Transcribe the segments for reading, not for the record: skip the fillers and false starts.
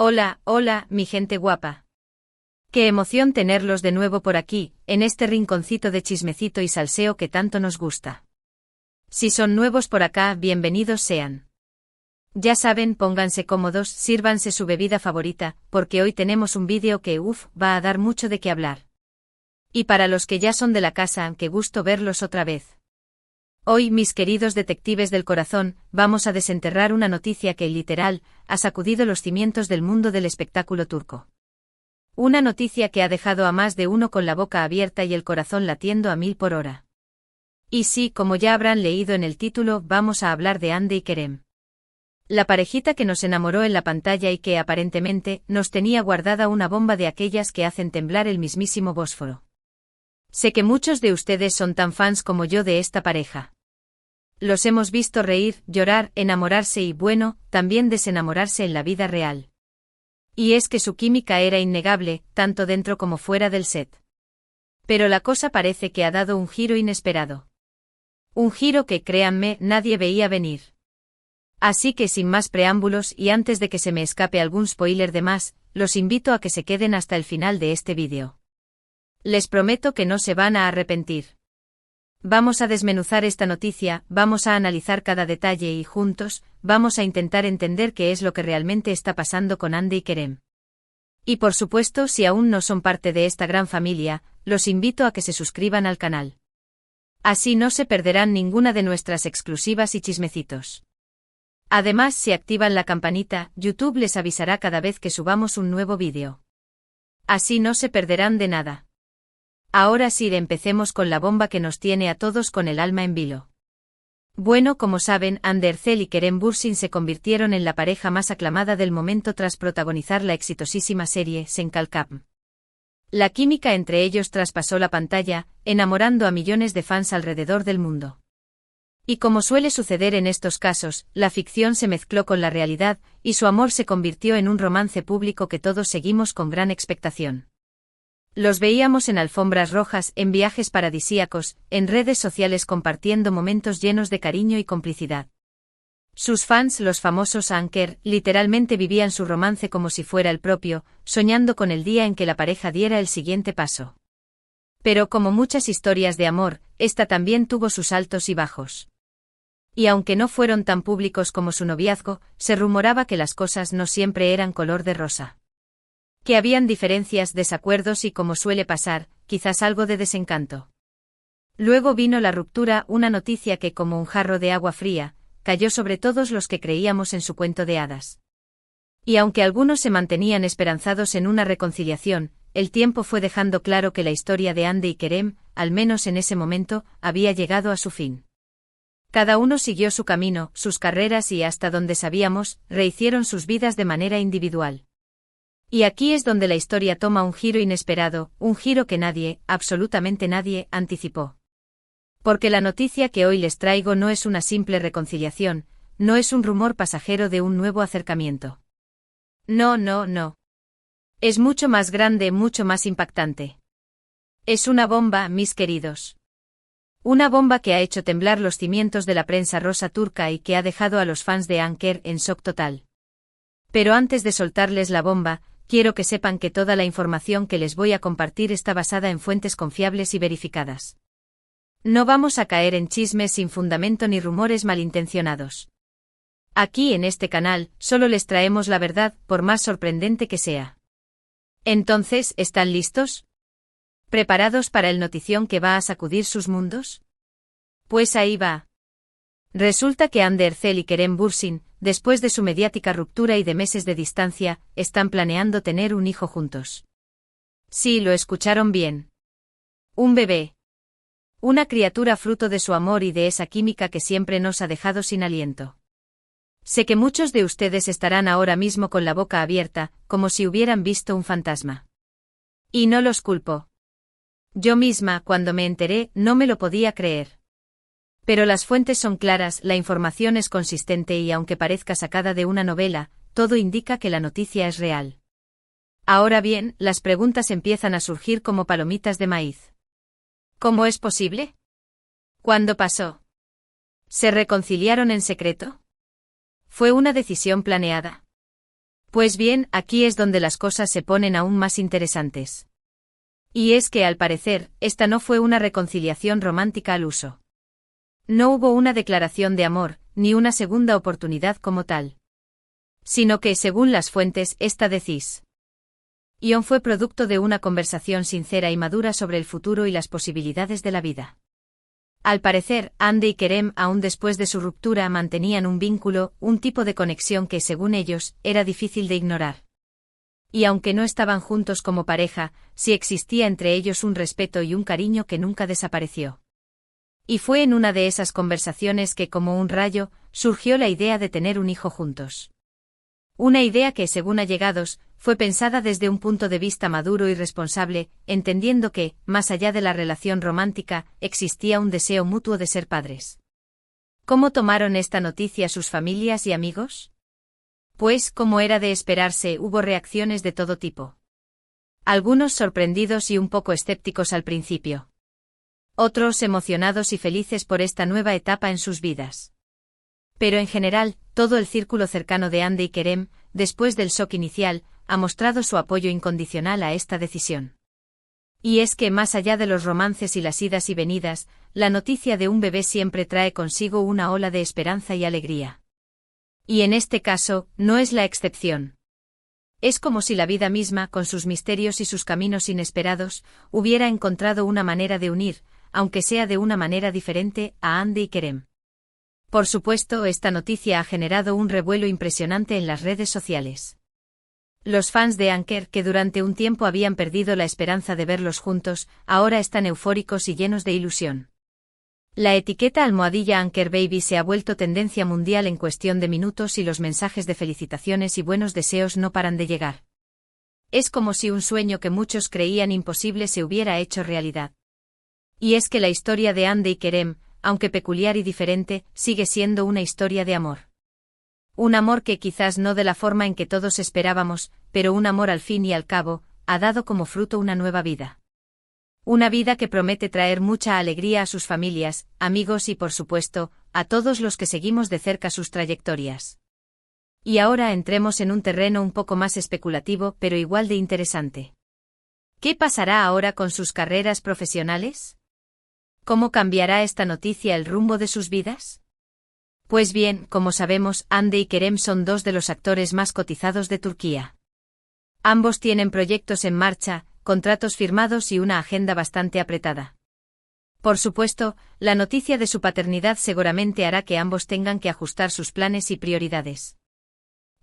Hola, hola, mi gente guapa. Qué emoción tenerlos de nuevo por aquí, en este rinconcito de chismecito y salseo que tanto nos gusta. Si son nuevos por acá, bienvenidos sean. Ya saben, pónganse cómodos, sírvanse su bebida favorita, porque hoy tenemos un vídeo que, va a dar mucho de qué hablar. Y para los que ya son de la casa, qué gusto verlos otra vez. Hoy, mis queridos detectives del corazón, vamos a desenterrar una noticia que, literal, ha sacudido los cimientos del mundo del espectáculo turco. Una noticia que ha dejado a más de uno con la boca abierta y el corazón latiendo a 1000 por hora. Y sí, como ya habrán leído en el título, vamos a hablar de Hande y Kerem. La parejita que nos enamoró en la pantalla y que, aparentemente, nos tenía guardada una bomba de aquellas que hacen temblar el mismísimo Bósforo. Sé que muchos de ustedes son tan fans como yo de esta pareja. Los hemos visto reír, llorar, enamorarse y, bueno, también desenamorarse en la vida real. Y es que su química era innegable, tanto dentro como fuera del set. Pero la cosa parece que ha dado un giro inesperado. Un giro que, créanme, nadie veía venir. Así que sin más preámbulos y antes de que se me escape algún spoiler de más, los invito a que se queden hasta el final de este vídeo. Les prometo que no se van a arrepentir. Vamos a desmenuzar esta noticia, vamos a analizar cada detalle y juntos, vamos a intentar entender qué es lo que realmente está pasando con Hande y Kerem. Y por supuesto, si aún no son parte de esta gran familia, los invito a que se suscriban al canal. Así no se perderán ninguna de nuestras exclusivas y chismecitos. Además, si activan la campanita, YouTube les avisará cada vez que subamos un nuevo vídeo. Así no se perderán de nada. Ahora sí, empecemos con la bomba que nos tiene a todos con el alma en vilo. Bueno, como saben, Hande Erçel y Kerem Bürsin se convirtieron en la pareja más aclamada del momento tras protagonizar la exitosísima serie Sen Kalkam. La química entre ellos traspasó la pantalla, enamorando a millones de fans alrededor del mundo. Y como suele suceder en estos casos, la ficción se mezcló con la realidad, y su amor se convirtió en un romance público que todos seguimos con gran expectación. Los veíamos en alfombras rojas, en viajes paradisíacos, en redes sociales compartiendo momentos llenos de cariño y complicidad. Sus fans, los famosos Anker, literalmente vivían su romance como si fuera el propio, soñando con el día en que la pareja diera el siguiente paso. Pero como muchas historias de amor, esta también tuvo sus altos y bajos. Y aunque no fueron tan públicos como su noviazgo, se rumoraba que las cosas no siempre eran color de rosa. Que habían diferencias, desacuerdos y, como suele pasar, quizás algo de desencanto. Luego vino la ruptura, una noticia que, como un jarro de agua fría, cayó sobre todos los que creíamos en su cuento de hadas. Y aunque algunos se mantenían esperanzados en una reconciliación, el tiempo fue dejando claro que la historia de Hande y Kerem, al menos en ese momento, había llegado a su fin. Cada uno siguió su camino, sus carreras y, hasta donde sabíamos, rehicieron sus vidas de manera individual. Y aquí es donde la historia toma un giro inesperado, un giro que nadie, absolutamente nadie, anticipó. Porque la noticia que hoy les traigo no es una simple reconciliación, no es un rumor pasajero de un nuevo acercamiento. No, no, no. Es mucho más grande, mucho más impactante. Es una bomba, mis queridos. Una bomba que ha hecho temblar los cimientos de la prensa rosa turca y que ha dejado a los fans de Anker en shock total. Pero antes de soltarles la bomba, quiero que sepan que toda la información que les voy a compartir está basada en fuentes confiables y verificadas. No vamos a caer en chismes sin fundamento ni rumores malintencionados. Aquí en este canal, solo les traemos la verdad, por más sorprendente que sea. Entonces, ¿están listos? ¿Preparados para el notición que va a sacudir sus mundos? Pues ahí va. Resulta que Hande Erçel y Kerem Bürsin, después de su mediática ruptura y de meses de distancia, están planeando tener un hijo juntos. Sí, lo escucharon bien. Un bebé. Una criatura fruto de su amor y de esa química que siempre nos ha dejado sin aliento. Sé que muchos de ustedes estarán ahora mismo con la boca abierta, como si hubieran visto un fantasma. Y no los culpo. Yo misma, cuando me enteré, no me lo podía creer. Pero las fuentes son claras, la información es consistente y aunque parezca sacada de una novela, todo indica que la noticia es real. Ahora bien, las preguntas empiezan a surgir como palomitas de maíz. ¿Cómo es posible? ¿Cuándo pasó? ¿Se reconciliaron en secreto? ¿Fue una decisión planeada? Pues bien, aquí es donde las cosas se ponen aún más interesantes. Y es que, al parecer, esta no fue una reconciliación romántica al uso. No hubo una declaración de amor, ni una segunda oportunidad como tal. Sino que, según las fuentes, esta decís. Ion fue producto de una conversación sincera y madura sobre el futuro y las posibilidades de la vida. Al parecer, Hande y Kerem, aún después de su ruptura, mantenían un vínculo, un tipo de conexión que, según ellos, era difícil de ignorar. Y aunque no estaban juntos como pareja, sí existía entre ellos un respeto y un cariño que nunca desapareció. Y fue en una de esas conversaciones que, como un rayo, surgió la idea de tener un hijo juntos. Una idea que, según allegados, fue pensada desde un punto de vista maduro y responsable, entendiendo que, más allá de la relación romántica, existía un deseo mutuo de ser padres. ¿Cómo tomaron esta noticia sus familias y amigos? Pues, como era de esperarse, hubo reacciones de todo tipo. Algunos sorprendidos y un poco escépticos al principio. Otros emocionados y felices por esta nueva etapa en sus vidas. Pero en general, todo el círculo cercano de Hande y Kerem, después del shock inicial, ha mostrado su apoyo incondicional a esta decisión. Y es que más allá de los romances y las idas y venidas, la noticia de un bebé siempre trae consigo una ola de esperanza y alegría. Y en este caso, no es la excepción. Es como si la vida misma, con sus misterios y sus caminos inesperados, hubiera encontrado una manera de unir, aunque sea de una manera diferente, a Hande y Kerem. Por supuesto, esta noticia ha generado un revuelo impresionante en las redes sociales. Los fans de Anker, que durante un tiempo habían perdido la esperanza de verlos juntos, ahora están eufóricos y llenos de ilusión. La etiqueta almohadilla Anker Baby se ha vuelto tendencia mundial en cuestión de minutos y los mensajes de felicitaciones y buenos deseos no paran de llegar. Es como si un sueño que muchos creían imposible se hubiera hecho realidad. Y es que la historia de Hande y Kerem, aunque peculiar y diferente, sigue siendo una historia de amor. Un amor que quizás no de la forma en que todos esperábamos, pero un amor al fin y al cabo, ha dado como fruto una nueva vida. Una vida que promete traer mucha alegría a sus familias, amigos y por supuesto, a todos los que seguimos de cerca sus trayectorias. Y ahora entremos en un terreno un poco más especulativo pero igual de interesante. ¿Qué pasará ahora con sus carreras profesionales? ¿Cómo cambiará esta noticia el rumbo de sus vidas? Pues bien, como sabemos, Hande y Kerem son dos de los actores más cotizados de Turquía. Ambos tienen proyectos en marcha, contratos firmados y una agenda bastante apretada. Por supuesto, la noticia de su paternidad seguramente hará que ambos tengan que ajustar sus planes y prioridades.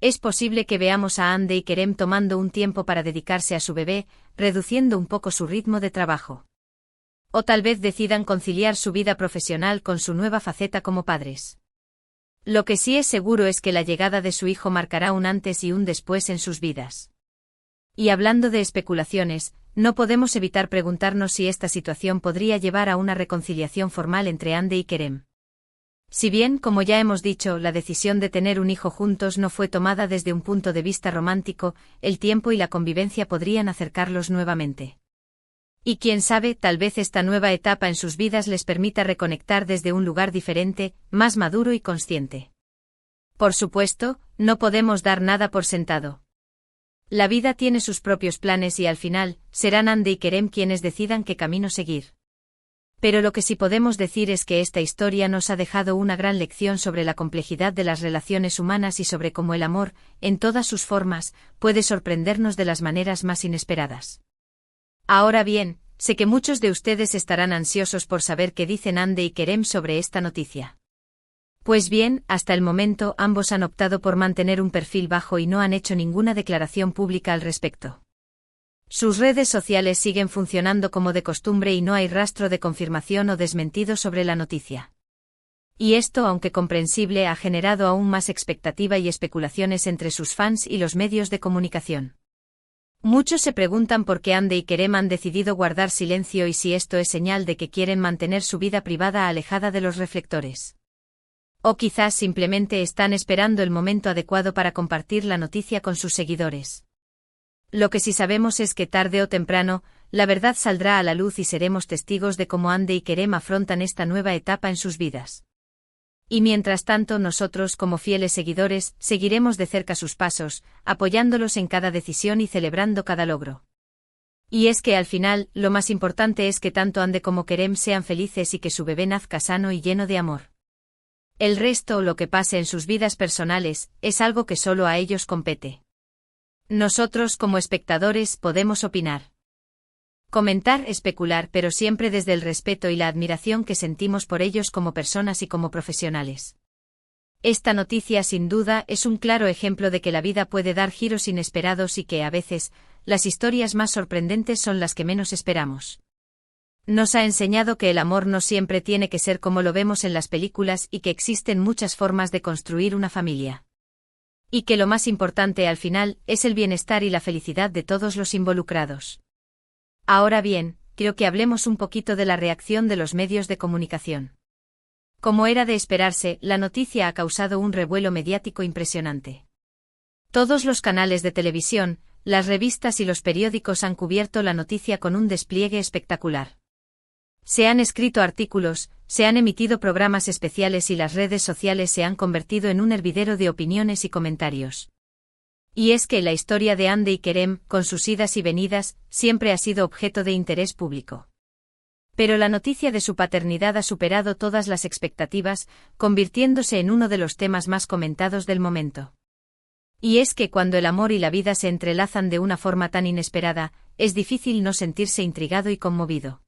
Es posible que veamos a Hande y Kerem tomando un tiempo para dedicarse a su bebé, reduciendo un poco su ritmo de trabajo. O tal vez decidan conciliar su vida profesional con su nueva faceta como padres. Lo que sí es seguro es que la llegada de su hijo marcará un antes y un después en sus vidas. Y hablando de especulaciones, no podemos evitar preguntarnos si esta situación podría llevar a una reconciliación formal entre Hande y Kerem. Si bien, como ya hemos dicho, la decisión de tener un hijo juntos no fue tomada desde un punto de vista romántico, el tiempo y la convivencia podrían acercarlos nuevamente. Y quién sabe, tal vez esta nueva etapa en sus vidas les permita reconectar desde un lugar diferente, más maduro y consciente. Por supuesto, no podemos dar nada por sentado. La vida tiene sus propios planes y al final, serán Hande y Kerem quienes decidan qué camino seguir. Pero lo que sí podemos decir es que esta historia nos ha dejado una gran lección sobre la complejidad de las relaciones humanas y sobre cómo el amor, en todas sus formas, puede sorprendernos de las maneras más inesperadas. Ahora bien, sé que muchos de ustedes estarán ansiosos por saber qué dicen Hande y Kerem sobre esta noticia. Pues bien, hasta el momento ambos han optado por mantener un perfil bajo y no han hecho ninguna declaración pública al respecto. Sus redes sociales siguen funcionando como de costumbre y no hay rastro de confirmación o desmentido sobre la noticia. Y esto, aunque comprensible, ha generado aún más expectativa y especulaciones entre sus fans y los medios de comunicación. Muchos se preguntan por qué Hande y Kerem han decidido guardar silencio y si esto es señal de que quieren mantener su vida privada alejada de los reflectores. O quizás simplemente están esperando el momento adecuado para compartir la noticia con sus seguidores. Lo que sí sabemos es que tarde o temprano, la verdad saldrá a la luz y seremos testigos de cómo Hande y Kerem afrontan esta nueva etapa en sus vidas. Y mientras tanto nosotros como fieles seguidores seguiremos de cerca sus pasos, apoyándolos en cada decisión y celebrando cada logro. Y es que al final, lo más importante es que tanto Ande como Kerem sean felices y que su bebé nazca sano y lleno de amor. El resto o lo que pase en sus vidas personales, es algo que solo a ellos compete. Nosotros como espectadores podemos opinar. Comentar, especular, pero siempre desde el respeto y la admiración que sentimos por ellos como personas y como profesionales. Esta noticia sin duda es un claro ejemplo de que la vida puede dar giros inesperados y que a veces, las historias más sorprendentes son las que menos esperamos. Nos ha enseñado que el amor no siempre tiene que ser como lo vemos en las películas y que existen muchas formas de construir una familia. Y que lo más importante al final es el bienestar y la felicidad de todos los involucrados. Ahora bien, creo que hablemos un poquito de la reacción de los medios de comunicación. Como era de esperarse, la noticia ha causado un revuelo mediático impresionante. Todos los canales de televisión, las revistas y los periódicos han cubierto la noticia con un despliegue espectacular. Se han escrito artículos, se han emitido programas especiales y las redes sociales se han convertido en un hervidero de opiniones y comentarios. Y es que la historia de Ande y Kerem, con sus idas y venidas, siempre ha sido objeto de interés público. Pero la noticia de su paternidad ha superado todas las expectativas, convirtiéndose en uno de los temas más comentados del momento. Y es que cuando el amor y la vida se entrelazan de una forma tan inesperada, es difícil no sentirse intrigado y conmovido.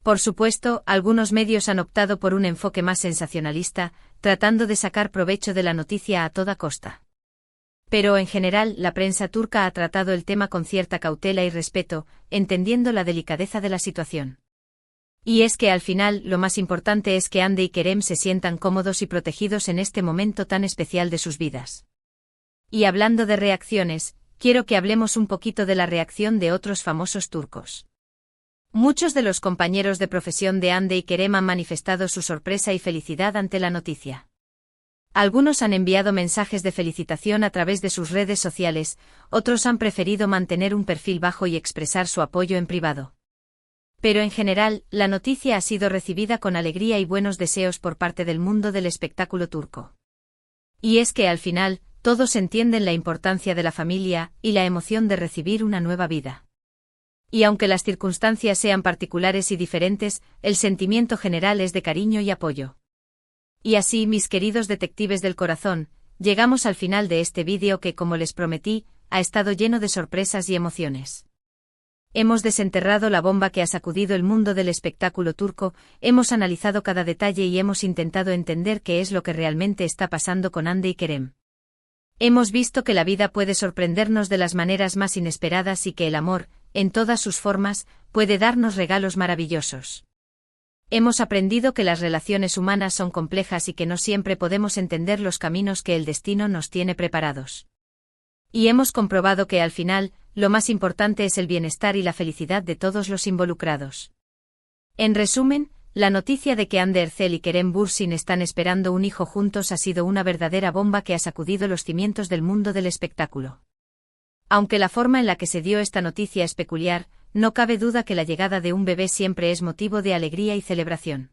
Por supuesto, algunos medios han optado por un enfoque más sensacionalista, tratando de sacar provecho de la noticia a toda costa. Pero en general, la prensa turca ha tratado el tema con cierta cautela y respeto, entendiendo la delicadeza de la situación. Y es que al final, lo más importante es que Ande y Kerem se sientan cómodos y protegidos en este momento tan especial de sus vidas. Y hablando de reacciones, quiero que hablemos un poquito de la reacción de otros famosos turcos. Muchos de los compañeros de profesión de Ande y Kerem han manifestado su sorpresa y felicidad ante la noticia. Algunos han enviado mensajes de felicitación a través de sus redes sociales, otros han preferido mantener un perfil bajo y expresar su apoyo en privado. Pero en general, la noticia ha sido recibida con alegría y buenos deseos por parte del mundo del espectáculo turco. Y es que al final, todos entienden la importancia de la familia y la emoción de recibir una nueva vida. Y aunque las circunstancias sean particulares y diferentes, el sentimiento general es de cariño y apoyo. Y así, mis queridos detectives del corazón, llegamos al final de este vídeo que, como les prometí, ha estado lleno de sorpresas y emociones. Hemos desenterrado la bomba que ha sacudido el mundo del espectáculo turco, hemos analizado cada detalle y hemos intentado entender qué es lo que realmente está pasando con Ande y Kerem. Hemos visto que la vida puede sorprendernos de las maneras más inesperadas y que el amor, en todas sus formas, puede darnos regalos maravillosos. Hemos aprendido que las relaciones humanas son complejas y que no siempre podemos entender los caminos que el destino nos tiene preparados. Y hemos comprobado que al final, lo más importante es el bienestar y la felicidad de todos los involucrados. En resumen, la noticia de que Hande Erçel y Kerem Bürsin están esperando un hijo juntos ha sido una verdadera bomba que ha sacudido los cimientos del mundo del espectáculo. Aunque la forma en la que se dio esta noticia es peculiar, no cabe duda que la llegada de un bebé siempre es motivo de alegría y celebración.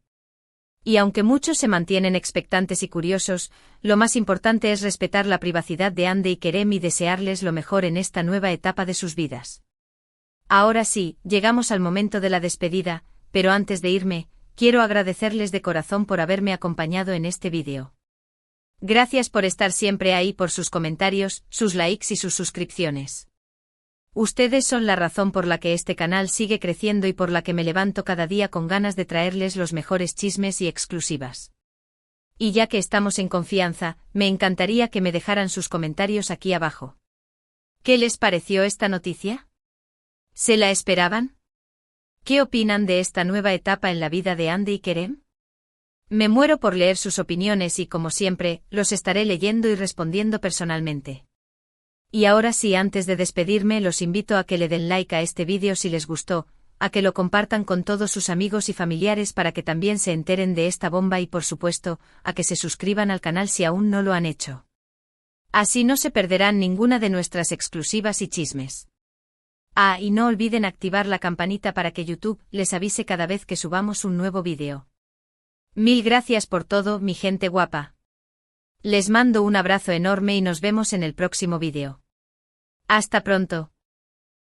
Y aunque muchos se mantienen expectantes y curiosos, lo más importante es respetar la privacidad de Hande y Kerem y desearles lo mejor en esta nueva etapa de sus vidas. Ahora sí, llegamos al momento de la despedida, pero antes de irme, quiero agradecerles de corazón por haberme acompañado en este vídeo. Gracias por estar siempre ahí, por sus comentarios, sus likes y sus suscripciones. Ustedes son la razón por la que este canal sigue creciendo y por la que me levanto cada día con ganas de traerles los mejores chismes y exclusivas. Y ya que estamos en confianza, me encantaría que me dejaran sus comentarios aquí abajo. ¿Qué les pareció esta noticia? ¿Se la esperaban? ¿Qué opinan de esta nueva etapa en la vida de Hande y Kerem? Me muero por leer sus opiniones y, como siempre, los estaré leyendo y respondiendo personalmente. Y ahora sí, antes de despedirme, los invito a que le den like a este vídeo si les gustó, a que lo compartan con todos sus amigos y familiares para que también se enteren de esta bomba y, por supuesto, a que se suscriban al canal si aún no lo han hecho. Así no se perderán ninguna de nuestras exclusivas y chismes. Ah, y no olviden activar la campanita para que YouTube les avise cada vez que subamos un nuevo vídeo. Mil gracias por todo, mi gente guapa. Les mando un abrazo enorme y nos vemos en el próximo vídeo. Hasta pronto.